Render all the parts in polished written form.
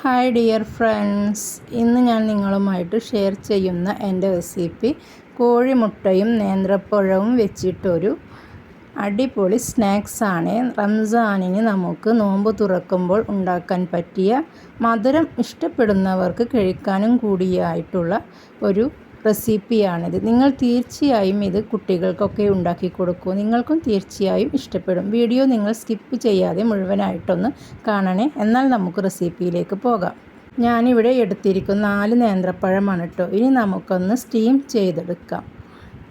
Hi dear friends, ഇന്ന് ഞാൻ നിങ്ങളുമായിട്ട് ഷെയർ ചെയ്യുന്ന എൻ്റെ റെസിപ്പി കോഴിമുട്ടയും നേന്ത്രപ്പഴവും വെച്ചിട്ടൊരു അടിപൊളി സ്നാക്സാണ്. റംസാനിന് നമുക്ക് നോമ്പ് തുറക്കുമ്പോൾ ഉണ്ടാക്കാൻ പറ്റിയ മധുരം ഇഷ്ടപ്പെടുന്നവർക്ക് കഴിക്കാനും കൂടിയായിട്ടുള്ള ഒരു റെസിപ്പിയാണിത്. നിങ്ങൾ തീർച്ചയായും ഇത് കുട്ടികൾക്കൊക്കെ ഉണ്ടാക്കി കൊടുക്കൂ. നിങ്ങൾക്കും തീർച്ചയായും ഇഷ്ടപ്പെടും. വീഡിയോ നിങ്ങൾ സ്കിപ്പ് ചെയ്യാതെ മുഴുവനായിട്ടൊന്ന് കാണണേ. എന്നാൽ നമുക്ക് റെസിപ്പിയിലേക്ക് പോകാം. ഞാനിവിടെ എടുത്തിരിക്കുന്ന 4 നേന്ത്രപ്പഴമാണ് കേട്ടോ. ഇനി നമുക്കൊന്ന് സ്റ്റീം ചെയ്തെടുക്കാം.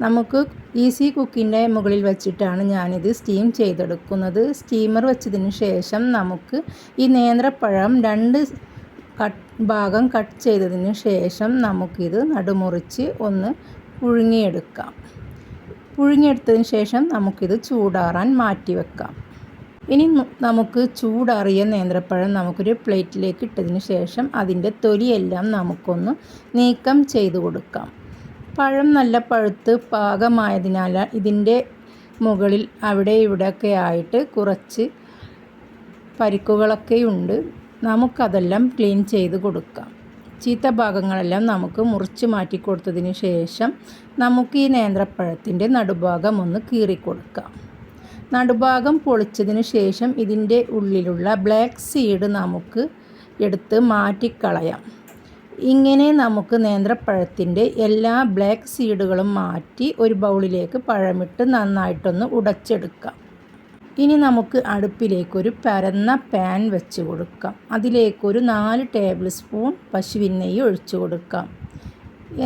നമുക്ക് ഈസി കുക്കിൻ്റെ മുകളിൽ വെച്ചിട്ടാണ് ഞാനിത് സ്റ്റീം ചെയ്തെടുക്കുന്നത്. സ്റ്റീമർ വെച്ചതിന് ശേഷം നമുക്ക് ഈ നേന്ത്രപ്പഴം 2 ഭാഗം കട്ട് ചെയ്തതിന് ശേഷം നമുക്കിത് നടുമുറിച്ച് ഒന്ന് പുഴുങ്ങിയെടുക്കാം. പുഴുങ്ങിയെടുത്തതിന് ശേഷം നമുക്കിത് ചൂടാറാൻ മാറ്റി വെക്കാം. ഇനി നമുക്ക് ചൂടാറിയ നേന്ത്രപ്പഴം നമുക്കൊരു പ്ലേറ്റിലേക്ക് ഇട്ടതിന് ശേഷം അതിൻ്റെ തൊലിയെല്ലാം നമുക്കൊന്ന് നീക്കം ചെയ്ത് കൊടുക്കാം. പഴം നല്ല പഴുത്ത് പാകമായതിനാൽ ഇതിൻ്റെ മുകളിൽ അവിടെ ഇവിടെയൊക്കെ ആയിട്ട് കുറച്ച് പരിക്കുകളൊക്കെയുണ്ട്. നമുക്കതെല്ലാം ക്ലീൻ ചെയ്ത് കൊടുക്കാം. ചീത്ത ഭാഗങ്ങളെല്ലാം നമുക്ക് മുറിച്ച് മാറ്റി കൊടുത്തതിന് ശേഷം നമുക്ക് ഈ നേന്ത്രപ്പഴത്തിൻ്റെ നടുഭാഗം ഒന്ന് കീറിക്കൊടുക്കാം. നടുഭാഗം പൊളിച്ചതിന് ശേഷം ഇതിൻ്റെ ഉള്ളിലുള്ള ബ്ലാക്ക് സീഡ് നമുക്ക് എടുത്ത് മാറ്റിക്കളയാം. ഇങ്ങനെ നമുക്ക് നേന്ത്രപ്പഴത്തിൻ്റെ എല്ലാ ബ്ലാക്ക് സീഡുകളും മാറ്റി ഒരു ബൗളിലേക്ക് പഴമിട്ട് നന്നായിട്ടൊന്ന് ഉടച്ചെടുക്കാം. ഇനി നമുക്ക് അടുപ്പിലേക്കൊരു പരന്ന പാൻ വെച്ച് കൊടുക്കാം. അതിലേക്കൊരു 4 ടേബിൾ സ്പൂൺ പശുവിൻ നെയ്യ് ഒഴിച്ചു കൊടുക്കാം.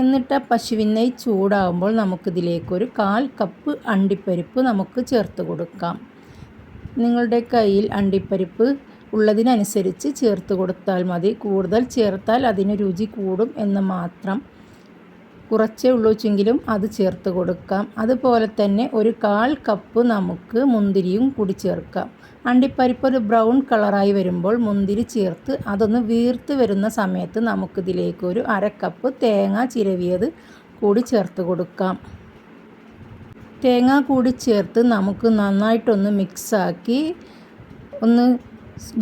എന്നിട്ട് പശുവിൻ നെയ്യ് ചൂടാകുമ്പോൾ നമുക്കിതിലേക്കൊരു 1/4 കപ്പ് അണ്ടിപ്പരിപ്പ് നമുക്ക് ചേർത്ത് കൊടുക്കാം. നിങ്ങളുടെ കയ്യിൽ അണ്ടിപ്പരിപ്പ് ഉള്ളതിനനുസരിച്ച് ചേർത്ത് കൊടുത്താൽ മതി. കൂടുതൽ ചേർത്താൽ അതിന് രുചി കൂടും എന്ന് മാത്രം. കുറച്ചേ ഉള്ളൂവെങ്കിലും അത് ചേർത്ത് കൊടുക്കാം. അതുപോലെ തന്നെ ഒരു 1/4 കപ്പ് നമുക്ക് മുന്തിരിയും കൂടി ചേർക്കാം. അണ്ടിപ്പരിപ്പ് ഒരു ബ്രൗൺ കളറായി വരുമ്പോൾ മുന്തിരി ചേർത്ത് അതൊന്ന് വീർത്ത് വരുന്ന സമയത്ത് നമുക്കിതിലേക്ക് ഒരു 1/2 കപ്പ് തേങ്ങ ചിരവിയത് കൂടി ചേർത്ത് കൊടുക്കാം. തേങ്ങ കൂടി ചേർത്ത് നമുക്ക് നന്നായിട്ടൊന്ന് മിക്സാക്കി ഒന്ന്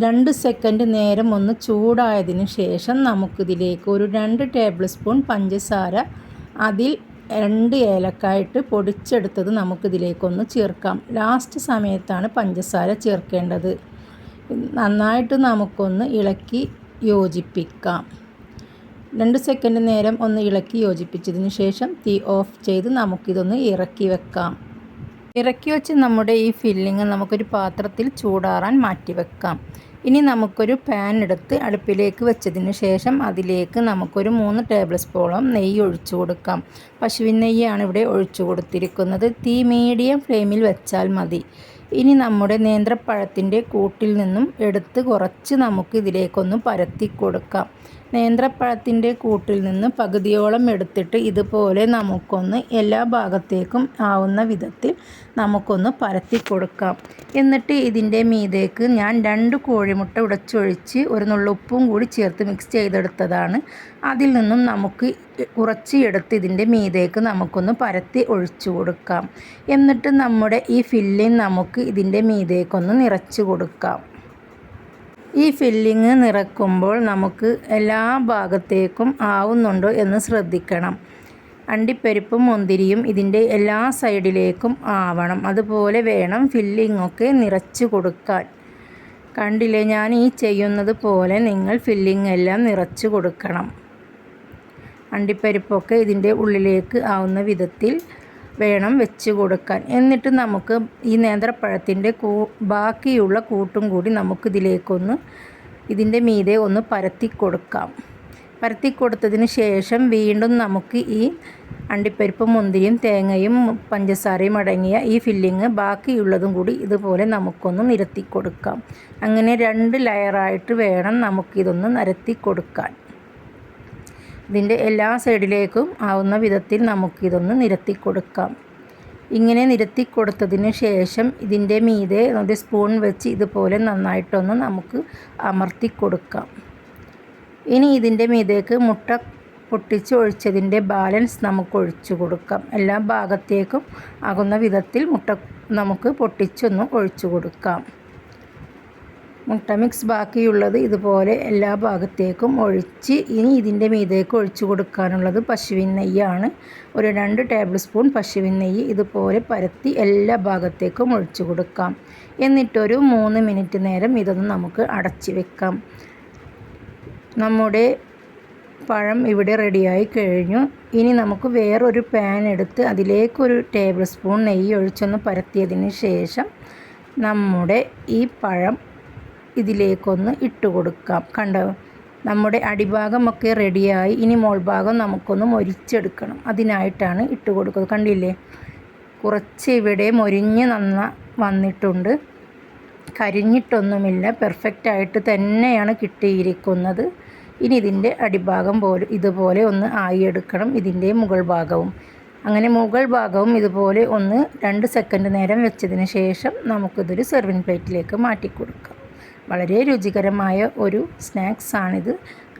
2 സെക്കൻഡ് നേരം ഒന്ന് ചൂടായതിന് ശേഷം നമുക്കിതിലേക്ക് ഒരു 2 ടേബിൾ സ്പൂൺ പഞ്ചസാര, അതിൽ 2 ഏലക്കായിട്ട് പൊടിച്ചെടുത്തത് നമുക്കിതിലേക്കൊന്ന് ചേർക്കാം. ലാസ്റ്റ് സമയത്താണ് പഞ്ചസാര ചേർക്കേണ്ടത്. നന്നായിട്ട് നമുക്കൊന്ന് ഇളക്കി യോജിപ്പിക്കാം. 2 സെക്കൻഡ് നേരം ഒന്ന് ഇളക്കി യോജിപ്പിച്ചതിന് ശേഷം തീ ഓഫ് ചെയ്ത് നമുക്കിതൊന്ന് ഇറക്കി വെക്കാം. ഇറക്കി വെച്ച് നമ്മുടെ ഈ ഫില്ലിങ് നമുക്കൊരു പാത്രത്തിൽ ചൂടാറാൻ മാറ്റി വെക്കാം. ഇനി നമുക്കൊരു പാൻ എടുത്ത് അടുപ്പിലേക്ക് വെച്ചതിന് ശേഷം അതിലേക്ക് നമുക്കൊരു 3 ടേബിൾ സ്പൂണോളം നെയ്യ് ഒഴിച്ചു കൊടുക്കാം. പശുവിൻ നെയ്യാണ് ഇവിടെ ഒഴിച്ചു കൊടുത്തിരിക്കുന്നത്. തീ മീഡിയം ഫ്ലെയിമിൽ വെച്ചാൽ മതി. ഇനി നമ്മുടെ നേന്ത്രപ്പഴത്തിൻ്റെ കൂട്ടിൽ നിന്നും എടുത്ത് കുറച്ച് നമുക്ക് ഇതിലേക്കൊന്ന് പരത്തി കൊടുക്കാം. നേന്ത്രപ്പഴത്തിൻ്റെ കൂട്ടിൽ നിന്ന് പകുതിയോളം എടുത്തിട്ട് ഇതുപോലെ നമുക്കൊന്ന് എല്ലാ ഭാഗത്തേക്കും ആവുന്ന വിധത്തിൽ നമുക്കൊന്ന് പരത്തി കൊടുക്കാം. എന്നിട്ട് ഇതിൻ്റെ മീതേക്ക് ഞാൻ 2 കോഴിമുട്ട ഉടച്ചൊഴിച്ച് ഒരു നുള്ളുപ്പും കൂടി ചേർത്ത് മിക്സ് ചെയ്തെടുത്തതാണ്. അതിൽ നിന്നും നമുക്ക് കുറച്ച് എടുത്ത് ഇതിൻ്റെ മീതേക്ക് നമുക്കൊന്ന് പരത്തി ഒഴിച്ചു കൊടുക്കാം. എന്നിട്ട് നമ്മുടെ ഈ ഫില്ലിങ് നമുക്ക് ഇതിൻ്റെ മീതേക്കൊന്ന് നിറച്ച് കൊടുക്കാം. ഈ ഫില്ലിങ് നിറക്കുമ്പോൾ നമുക്ക് എല്ലാ ഭാഗത്തേക്കും ആവുന്നുണ്ടോ എന്ന് ശ്രദ്ധിക്കണം. അണ്ടിപ്പരിപ്പും മുന്തിരിയും ഇതിൻ്റെ എല്ലാ സൈഡിലേക്കും ആവണം. അതുപോലെ വേണം ഫില്ലിങ്ങൊക്കെ നിറച്ച് കൊടുക്കാൻ. കണ്ടില്ലേ, ഞാൻ ഈ ചെയ്യുന്നത് പോലെ നിങ്ങൾ ഫില്ലിങ് എല്ലാം നിറച്ച് കൊടുക്കണം. അണ്ടിപ്പരിപ്പൊക്കെ ഇതിൻ്റെ ഉള്ളിലേക്ക് ആവുന്ന വിധത്തിൽ വേണം വെച്ച് കൊടുക്കാൻ. എന്നിട്ട് നമുക്ക് ഈ നേന്ത്രപ്പഴത്തിൻ്റെ ബാക്കിയുള്ള കൂട്ടും കൂടി നമുക്കിതിലേക്കൊന്ന് ഇതിൻ്റെ മീതെ ഒന്ന് പരത്തി കൊടുക്കാം. പരത്തി കൊടുത്തതിന് ശേഷം വീണ്ടും നമുക്ക് ഈ അണ്ടിപ്പരിപ്പും മുന്തിരിയും തേങ്ങയും പഞ്ചസാരയും അടങ്ങിയ ഈ ഫില്ലിങ് ബാക്കിയുള്ളതും കൂടി ഇതുപോലെ നമുക്കൊന്ന് നിരത്തി കൊടുക്കാം. അങ്ങനെ 2 ലെയറായിട്ട് വേണം നമുക്കിതൊന്ന് നിരത്തി കൊടുക്കാൻ. ഇതിൻ്റെ എല്ലാ സൈഡിലേക്കും ആവുന്ന വിധത്തിൽ നമുക്കിതൊന്ന് നിരത്തി കൊടുക്കാം. ഇങ്ങനെ നിരത്തി കൊടുത്തതിന് ശേഷം ഇതിൻ്റെ മീതെ ഒരു സ്പൂൺ വെച്ച് ഇതുപോലെ നന്നായിട്ടൊന്ന് നമുക്ക് അമർത്തി കൊടുക്കാം. ഇനി ഇതിൻ്റെ മീതേക്ക് മുട്ട പൊട്ടിച്ച് ഒഴിച്ചതിൻ്റെ ബാലൻസ് നമുക്ക് ഒഴിച്ചു കൊടുക്കാം. എല്ലാ ഭാഗത്തേക്കും ആകുന്ന വിധത്തിൽ മുട്ട നമുക്ക് പൊട്ടിച്ചൊന്ന് ഒഴിച്ചു കൊടുക്കാം. മുട്ട മിക്സ് ബാക്കിയുള്ളത് ഇതുപോലെ എല്ലാ ഭാഗത്തേക്കും ഒഴിച്ച് ഇനി ഇതിൻ്റെ മീതേക്ക് ഒഴിച്ചു കൊടുക്കാനുള്ളത് പശുവിൻ നെയ്യാണ്. ഒരു 2 ടേബിൾ സ്പൂൺ പശുവിൻ നെയ്യ് ഇതുപോലെ പരത്തി എല്ലാ ഭാഗത്തേക്കും ഒഴിച്ചു കൊടുക്കാം. എന്നിട്ടൊരു 3 മിനിറ്റ് നേരം ഇതൊന്ന് നമുക്ക് അടച്ച് വെക്കാം. നമ്മുടെ പഴം ഇവിടെ റെഡിയായി കഴിഞ്ഞു. ഇനി നമുക്ക് വേറൊരു പാൻ എടുത്ത് അതിലേക്കൊരു ടേബിൾ സ്പൂൺ നെയ്യ് ഒഴിച്ചൊന്ന് പരത്തിയതിന് ശേഷം നമ്മുടെ ഈ പഴം ഇതിലേക്കൊന്ന് ഇട്ട് കൊടുക്കാം. കണ്ടോ, നമ്മുടെ അടിഭാഗമൊക്കെ റെഡിയായി. ഇനി മോൾഭാഗം നമുക്കൊന്ന് മൊരിച്ചെടുക്കണം. അതിനായിട്ടാണ് ഇട്ട് കൊടുക്കുന്നത്. കണ്ടില്ലേ, കുറച്ച് ഇവിടെ മൊരിഞ്ഞ് വന്നിട്ടുണ്ട്. കരിഞ്ഞിട്ടൊന്നുമില്ല, പെർഫെക്റ്റായിട്ട് തന്നെയാണ് കിട്ടിയിരിക്കുന്നത്. ഇനി ഇതിൻ്റെ അടിഭാഗം ഇതുപോലെ ഒന്ന് ആയിയെടുക്കണം, ഇതിൻ്റെ മുകൾ ഭാഗവും. അങ്ങനെ മുകൾ ഭാഗവും ഇതുപോലെ ഒന്ന് 2 സെക്കൻഡ് നേരം വെച്ചതിന് ശേഷം നമുക്കിതൊരു സെർവിങ് പ്ലേറ്റിലേക്ക് മാറ്റി കൊടുക്കാം. വളരെ രുചികരമായ ഒരു സ്നാക്സാണിത്.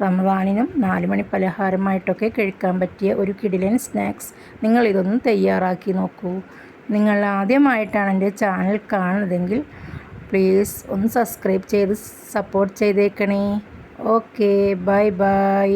റമദാനിനും 4 മണി പലഹാരമായിട്ടൊക്കെ കഴിക്കാൻ പറ്റിയ ഒരു കിടിലൻ സ്നാക്സ്. നിങ്ങളിതൊന്ന് തയ്യാറാക്കി നോക്കൂ. നിങ്ങൾ ആദ്യമായിട്ടാണ് എൻ്റെ ചാനൽ കാണുന്നതെങ്കിൽ പ്ലീസ് ഒന്ന് സബ്സ്ക്രൈബ് ചെയ്ത് സപ്പോർട്ട് ചെയ്തേക്കണേ. Okay, bye bye.